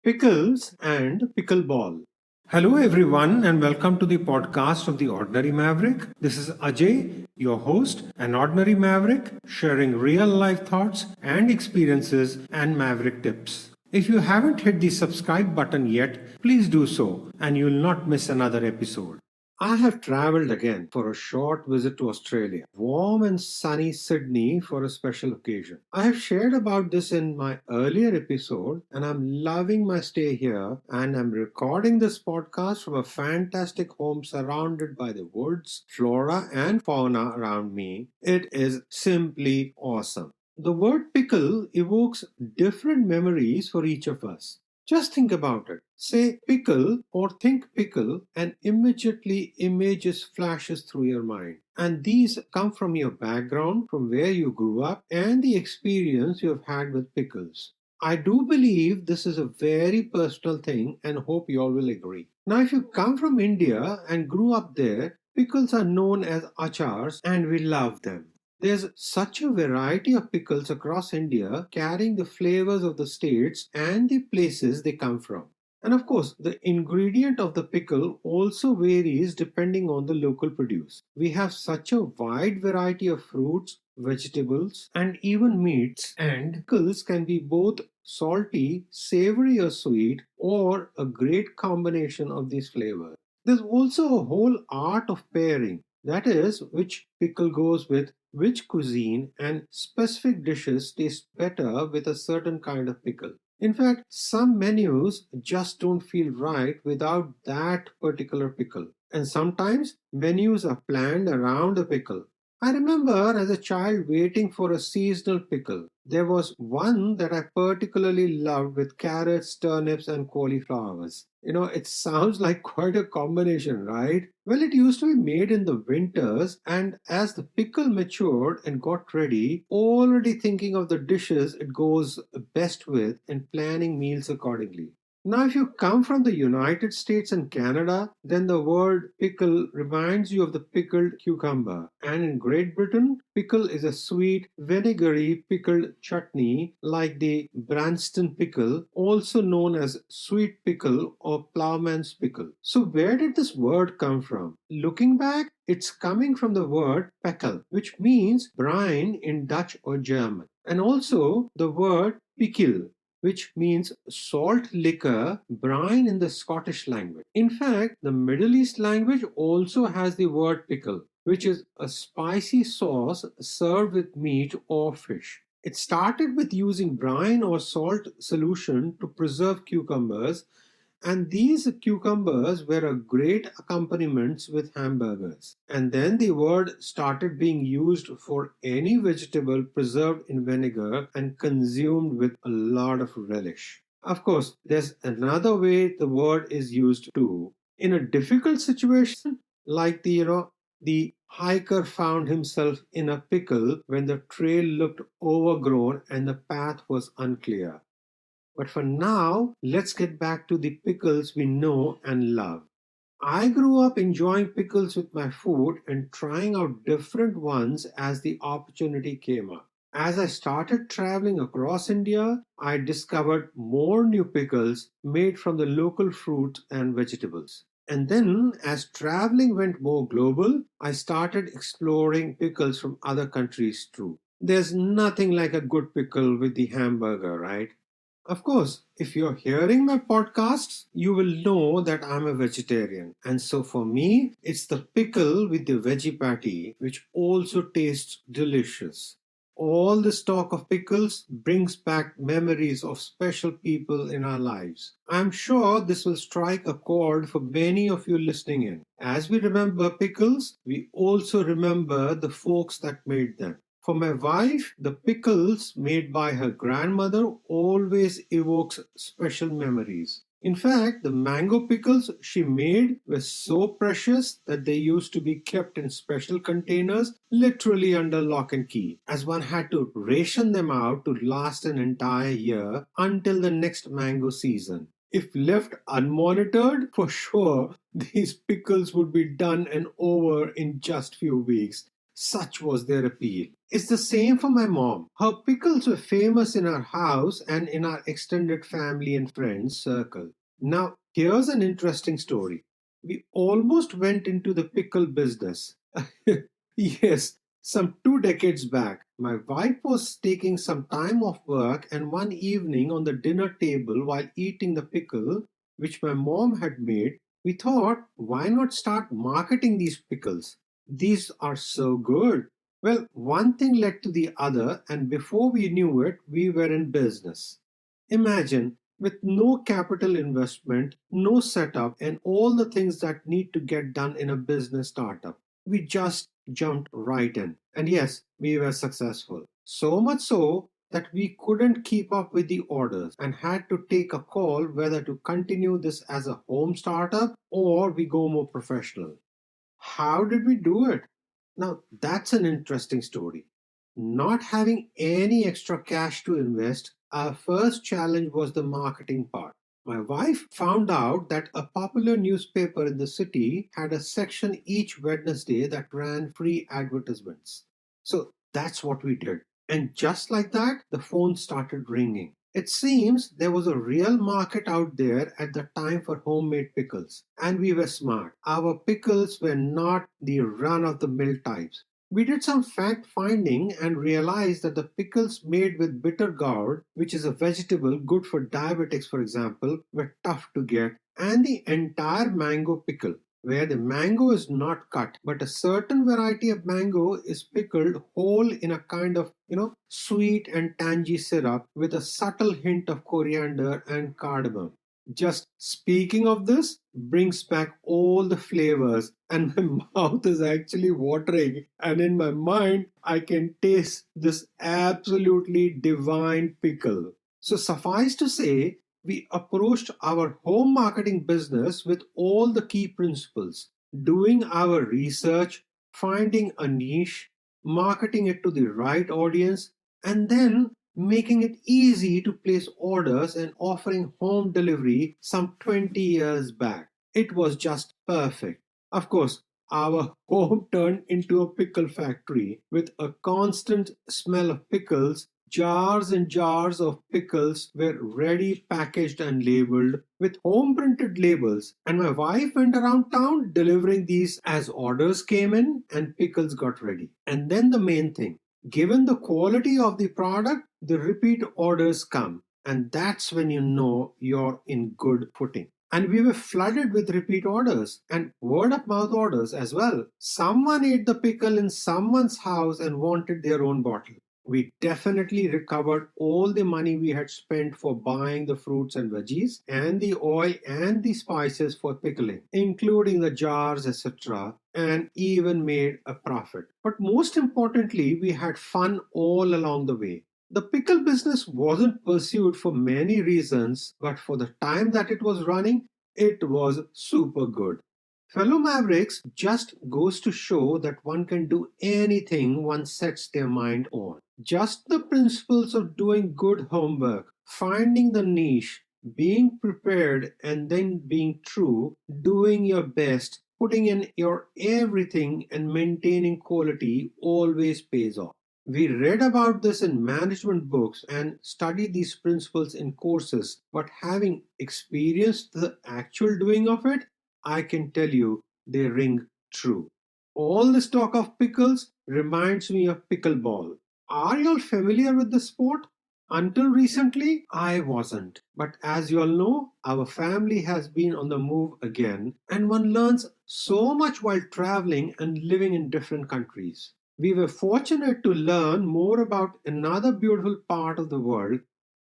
Pickles and pickleball. Hello, everyone, and welcome to the podcast of The Ordinary Maverick. This is Ajay, your host, an ordinary maverick, sharing real life thoughts and experiences and maverick tips. If you haven't hit the subscribe button yet, please do so, and you'll not miss another episode. I have traveled again for a short visit to Australia, warm and sunny Sydney for a special occasion. I have shared about this in my earlier episode, and I'm loving my stay here. And I'm recording this podcast from a fantastic home surrounded by the woods, flora, and fauna around me. It is simply awesome. The word pickle evokes different memories for each of us. Just think about it. Say pickle or think pickle and immediately images flashes through your mind. And these come from your background, from where you grew up and the experience you have had with pickles. I do believe this is a very personal thing and hope you all will agree. Now if you come from India and grew up there, pickles are known as achars and we love them. There's such a variety of pickles across India, carrying the flavors of the states and the places they come from. And of course, the ingredient of the pickle also varies depending on the local produce. We have such a wide variety of fruits, vegetables, and even meats, and pickles can be both salty, savory, or sweet, or a great combination of these flavors. There's also a whole art of pairing. That is, which pickle goes with which cuisine, and specific dishes taste better with a certain kind of pickle. In fact, some menus just don't feel right without that particular pickle. And sometimes menus are planned around a pickle. I remember as a child waiting for a seasonal pickle. There was one that I particularly loved with carrots, turnips, and cauliflowers. It sounds like quite a combination, right? Well, it used to be made in the winters, and as the pickle matured and got ready, already thinking of the dishes it goes best with and planning meals accordingly. Now, if you come from the United States and Canada, then the word pickle reminds you of the pickled cucumber. And in Great Britain, pickle is a sweet, vinegary pickled chutney like the Branston pickle, also known as sweet pickle or plowman's pickle. So, where did this word come from? Looking back, it's coming from the word peckel, which means brine in Dutch or German, and also the word pickle, which means salt liquor, brine in the Scottish language. In fact, the Middle East language also has the word pickle, which is a spicy sauce served with meat or fish. It started with using brine or salt solution to preserve cucumbers, and these cucumbers were a great accompaniment with hamburgers. And then the word started being used for any vegetable preserved in vinegar and consumed with a lot of relish. Of course, there's another way the word is used too. In a difficult situation, like the hiker found himself in a pickle when the trail looked overgrown and the path was unclear. But for now, let's get back to the pickles we know and love. I grew up enjoying pickles with my food and trying out different ones as the opportunity came up. As I started traveling across India, I discovered more new pickles made from the local fruits and vegetables. And then, as traveling went more global, I started exploring pickles from other countries too. There's nothing like a good pickle with the hamburger, right? Of course, if you're hearing my podcasts, you will know that I'm a vegetarian. And so for me, it's the pickle with the veggie patty, which also tastes delicious. All this talk of pickles brings back memories of special people in our lives. I'm sure this will strike a chord for many of you listening in. As we remember pickles, we also remember the folks that made them. For my wife, the pickles made by her grandmother always evokes special memories. In fact, the mango pickles she made were so precious that they used to be kept in special containers, literally under lock and key, as one had to ration them out to last an entire year until the next mango season. If left unmonitored, for sure, these pickles would be done and over in just few weeks. Such was their appeal. It's the same for my mom. Her pickles were famous in our house and in our extended family and friends circle. Now, here's an interesting story. We almost went into the pickle business. Yes, some 2 decades back. My wife was taking some time off work, and one evening on the dinner table while eating the pickle, which my mom had made, we thought, why not start marketing these pickles? These are so good. Well, one thing led to the other, and before we knew it, we were in business. Imagine, with no capital investment, no setup, and all the things that need to get done in a business startup. We just jumped right in. And yes, we were successful. So much so that we couldn't keep up with the orders and had to take a call whether to continue this as a home startup or we go more professional. How did we do it? Now, that's an interesting story. Not having any extra cash to invest, our first challenge was the marketing part. My wife found out that a popular newspaper in the city had a section each Wednesday that ran free advertisements. So that's what we did. And just like that, the phone started ringing. It seems there was a real market out there at the time for homemade pickles, and we were smart. Our pickles were not the run of the mill types. We did some fact finding and realized that the pickles made with bitter gourd, which is a vegetable good for diabetics, for example, were tough to get, and the entire mango pickle, where the mango is not cut, but a certain variety of mango is pickled whole in a kind of, sweet and tangy syrup with a subtle hint of coriander and cardamom. Just speaking of this brings back all the flavors, and my mouth is actually watering. And in my mind, I can taste this absolutely divine pickle. So, suffice to say, we approached our home marketing business with all the key principles, doing our research, finding a niche, marketing it to the right audience, and then making it easy to place orders and offering home delivery some 20 years back. It was just perfect. Of course, our home turned into a pickle factory with a constant smell of pickles. Jars and jars of pickles were ready packaged and labeled with home printed labels, and my wife went around town delivering these as orders came in and pickles got ready. And then the main thing, given the quality of the product, the repeat orders come, and that's when you know you're in good footing. And we were flooded with repeat orders and word of mouth orders as well. Someone ate the pickle in someone's house and wanted their own bottle. We definitely recovered all the money we had spent for buying the fruits and veggies and the oil and the spices for pickling, including the jars, etc., and even made a profit. But most importantly, we had fun all along the way. The pickle business wasn't pursued for many reasons, but for the time that it was running, it was super good. Fellow Mavericks, just goes to show that one can do anything one sets their mind on. Just the principles of doing good homework, finding the niche, being prepared, and then being true, doing your best, putting in your everything, and maintaining quality always pays off. We read about this in management books and studied these principles in courses, but having experienced the actual doing of it, I can tell you they ring true. All this talk of pickles reminds me of pickleball. Are you all familiar with the sport? Until recently, I wasn't. But as you all know, our family has been on the move again, and one learns so much while traveling and living in different countries. We were fortunate to learn more about another beautiful part of the world,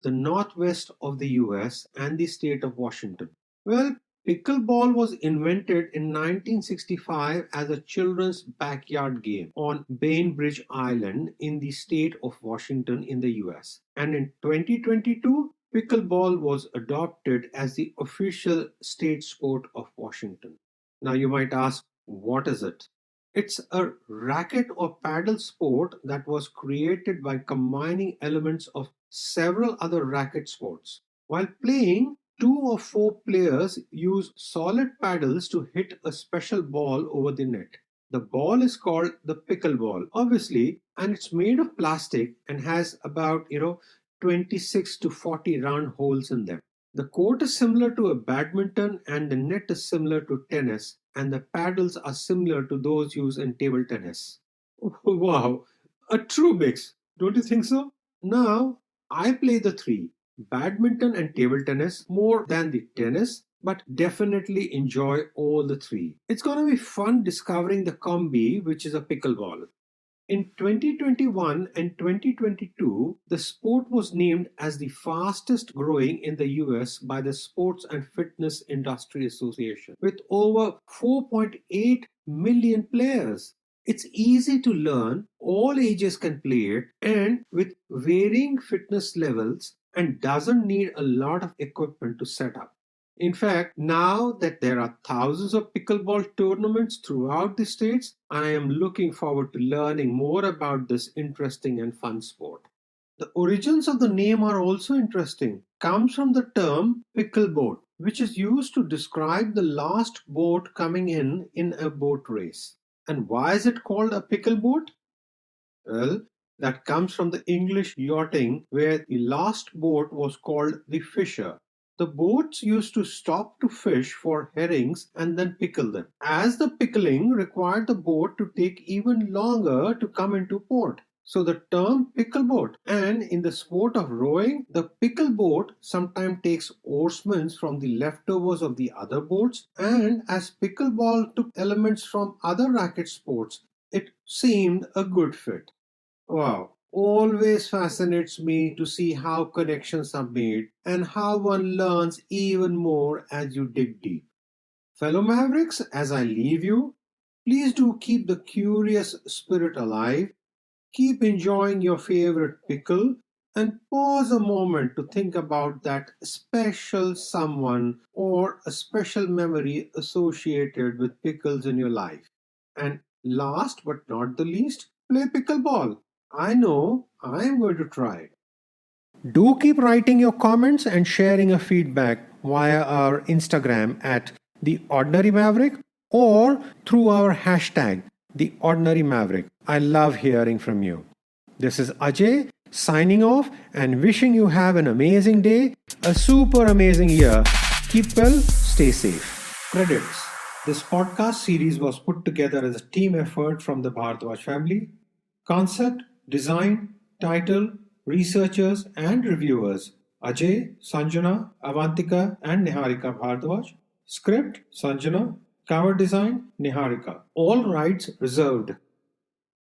the northwest of the US and the state of Washington. Well, pickleball was invented in 1965 as a children's backyard game on Bainbridge Island in the state of Washington in the US. And in 2022, pickleball was adopted as the official state sport of Washington. Now you might ask, what is it? It's a racket or paddle sport that was created by combining elements of several other racket sports. While playing, two or four players use solid paddles to hit a special ball over the net. The ball is called the pickleball, obviously, and it's made of plastic and has about 26 to 40 round holes in them. The court is similar to a badminton, and the net is similar to tennis, and the paddles are similar to those used in table tennis. Wow, a true mix, don't you think so? Now, I play the three, badminton and table tennis, more than the tennis, but definitely enjoy all the three. It's gonna be fun discovering the combi, which is a pickleball. In 2021 and 2022, the sport was named as the fastest growing in the US by the Sports and Fitness Industry Association, with over 4.8 million players. It's easy to learn, all ages can play it, and with varying fitness levels, and doesn't need a lot of equipment to set up. In fact, now that there are thousands of pickleball tournaments throughout the states, I am looking forward to learning more about this interesting and fun sport. The origins of the name are also interesting. Comes from the term pickle boat, which is used to describe the last boat coming in a boat race. And why is it called a pickle boat? Well, that comes from the English yachting, where the last boat was called the fisher. The boats used to stop to fish for herrings and then pickle them, as the pickling required the boat to take even longer to come into port. So the term pickle boat, and in the sport of rowing, the pickle boat sometimes takes oarsmen from the leftovers of the other boats, and as pickleball took elements from other racket sports, it seemed a good fit. Wow, always fascinates me to see how connections are made and how one learns even more as you dig deep. Fellow Mavericks, as I leave you, please do keep the curious spirit alive, keep enjoying your favorite pickle, and pause a moment to think about that special someone or a special memory associated with pickles in your life. And last but not the least, play pickleball. I know I'm going to try. Do keep writing your comments and sharing your feedback via our Instagram at The Ordinary Maverick or through our hashtag The Ordinary Maverick. I love hearing from you. This is Ajay signing off and wishing you have an amazing day, a super amazing year. Keep well, stay safe. Credits. This podcast series was put together as a team effort from the Bhardwaj family. Concept, design, title, researchers and reviewers Ajay, Sanjana, Avantika and Niharika Bhardwaj. Script, Sanjana. Cover design, Niharika. All rights reserved.